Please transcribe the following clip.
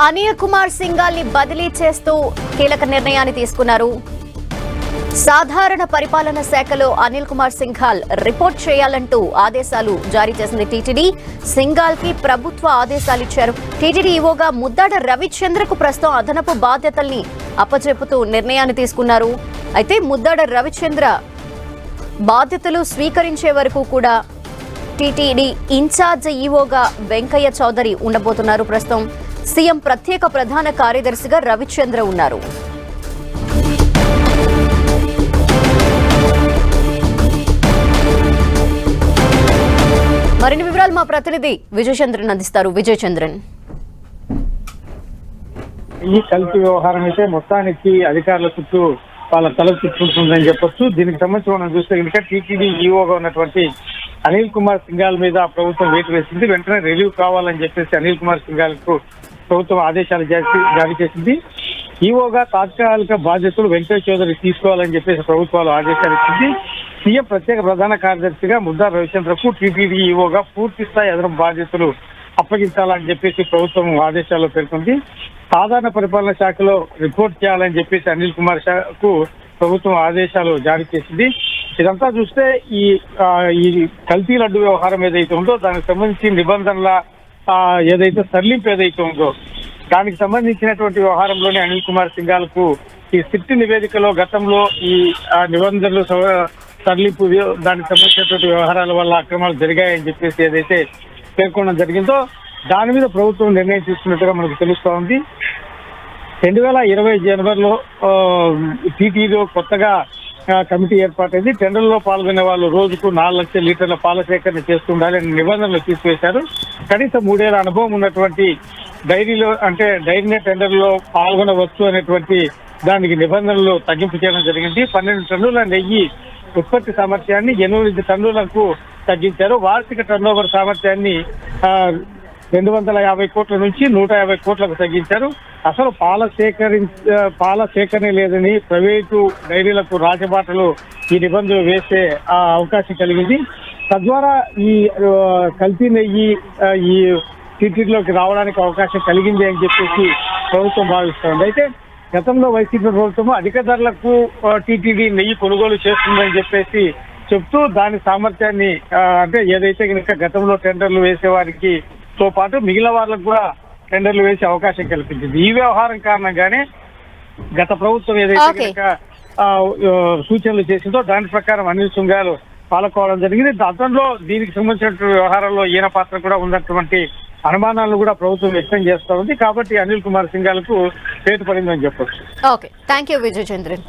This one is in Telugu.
అనిల్ కుమార్ సింఘాల్ని బదిలీ చేస్తూ కీలక నిర్ణయాన్ని తీసుకున్నారు. సాధారణ పరిపాలన శాఖలో అనిల్ కుమార్ సింఘాల్ రిపోర్ట్ చేయాలంటూ ఆదేశాలు జారీ చేసింది టీటీడీ. సింఘాల్ కి ప్రభుత్వ ఆదేశాలు ఇచ్చారు. టీటీడీ ఈవోగా ముద్దాడ రవిచంద్రకు ప్రస్తుతం అదనపు బాధ్యతల్ని అప్పచెపుతూ నిర్ణయాన్ని తీసుకున్నారు. అయితే ముద్దాడ రవిచంద్ర బాధ్యతలు స్వీకరించే వరకు కూడా టీటీడీ ఇన్ఛార్జ్ ఈవోగా వెంకయ్య చౌదరి ఉండబోతున్నారు. ప్రస్తుతం సీఎం ప్రత్యేక ప్రధాన కార్యదర్శిగా రవిచంద్ర ఉన్నారు. మరిన్ని వివరాలు మా ప్రతినిధి విజయ్ చంద్రన్ అందిస్తారు. విజయ్ చంద్రన్, ఈ కల్తీ వ్యవహారం అయితే మొత్తానికి అధికారుల చుట్టూ వాళ్ళ తల చుట్టుకుంటుందని చెప్పొచ్చు. దీనికి సంబంధించి మనం చూస్తే కనుక టీటీడీ ఈఓగా ఉన్నటువంటి అనిల్ కుమార్ సింఘాల్ మీద ప్రభుత్వం వేటు వేసింది. వెంటనే రిలీవ్ కావాలని చెప్పేసి అనిల్ కుమార్ సింఘాల్ కు ప్రభుత్వం ఆదేశాలు జారీ చేసింది. ఈఓగా తాత్కాలిక బాధ్యతలు వెంకయ్య చౌదరి తీసుకోవాలని చెప్పేసి ప్రభుత్వాలు ఆదేశాలు ఇచ్చింది. సీఎం ప్రత్యేక ప్రధాన కార్యదర్శిగా ముద్దా రవిచంద్రకు టీటీడీ ఈఓగా పూర్తి స్థాయి అదనపు బాధ్యతలు అప్పగించాలని చెప్పేసి ప్రభుత్వం ఆదేశాల్లో పేర్కొంది. సాధారణ పరిపాలన శాఖలో రిపోర్ట్ చేయాలని చెప్పేసి అనిల్ కుమార్ కు ప్రభుత్వం ఆదేశాలు జారీ చేసింది. ఇదంతా చూస్తే ఈ కల్తీ లడ్డు వ్యవహారం ఏదైతే ఉందో దానికి సంబంధించి నిబంధనల ఏదైతే సడలింపు ఏదైతే ఉందో దానికి సంబంధించినటువంటి వ్యవహారంలోనే అనిల్ కుమార్ సింఘాల్ కు ఈ సిట్ నివేదికలో గతంలో ఈ నిబంధనలు సడలింపు దానికి సంబంధించినటువంటి వ్యవహారాల వల్ల అక్రమాలు జరిగాయని చెప్పేసి ఏదైతే పేర్కొనడం జరిగిందో దాని మీద ప్రభుత్వం నిర్ణయం తీసుకున్నట్టుగా మనకు తెలుస్తూ ఉంది. 2020 జనవరిలో టీటీడీలో కొత్తగా కమిటీ ఏర్పాటైంది. టెండర్లో పాల్గొనే వాళ్ళు రోజుకు 4 లక్షల లీటర్ల పాల సేకరణ చేస్తుండాలి అని నిబంధనలు తీసివేశారు. కనీసం 3 ఏళ్ల అనుభవం ఉన్నటువంటి డైరీ టెండర్లో పాల్గొనవచ్చు అనేటువంటి దానికి నిబంధనలు తగ్గింపు చేయడం జరిగింది. 12 టన్నుల నెయ్యి ఉత్పత్తి సామర్థ్యాన్ని 8 టన్నులకు తగ్గించారు. వార్షిక టర్నోవర్ సామర్థ్యాన్ని 250 కోట్ల నుంచి 150 కోట్లకు తగ్గించారు. అసలు పాల సేకరణ లేదని ప్రైవేటు డైరీలకు రాజబాటలు ఈ నిబంధనలు వేసే అవకాశం కలిగింది. తద్వారా ఈ కల్తీ నెయ్యి ఈ టీటీడీలోకి రావడానికి అవకాశం కలిగింది అని చెప్పేసి ప్రభుత్వం భావిస్తోంది. అయితే గతంలో వైసీపీ ప్రభుత్వం అధిక ధరలకు టీటీడీ నెయ్యి కొనుగోలు చేస్తుందని చెప్పేసి చెప్తూ దాని సామర్థ్యాన్ని అంటే ఏదైతే కనుక గతంలో టెండర్లు వేసే వారికి తో పాటు మిగిలిన వాళ్ళకు కూడా టెండర్లు వేసే అవకాశం కల్పించింది. ఈ వ్యవహారం కారణంగానే గత ప్రభుత్వం ఏదైతే కనుక సూచనలు చేసిందో దాని ప్రకారం అనిల్ సింఘాల్ పాల్గొనడం జరిగింది. గతంలో దీనికి సంబంధించిన వ్యవహారంలో ఈయన పాత్ర కూడా ఉన్నటువంటి అనుమానాలను కూడా ప్రభుత్వం వ్యక్తం చేస్తూ ఉంది. కాబట్టి అనిల్ కుమార్ సింఘాల్ కు చేటు పడిందని చెప్పొచ్చు. Okay, thank you Vijay Chandran.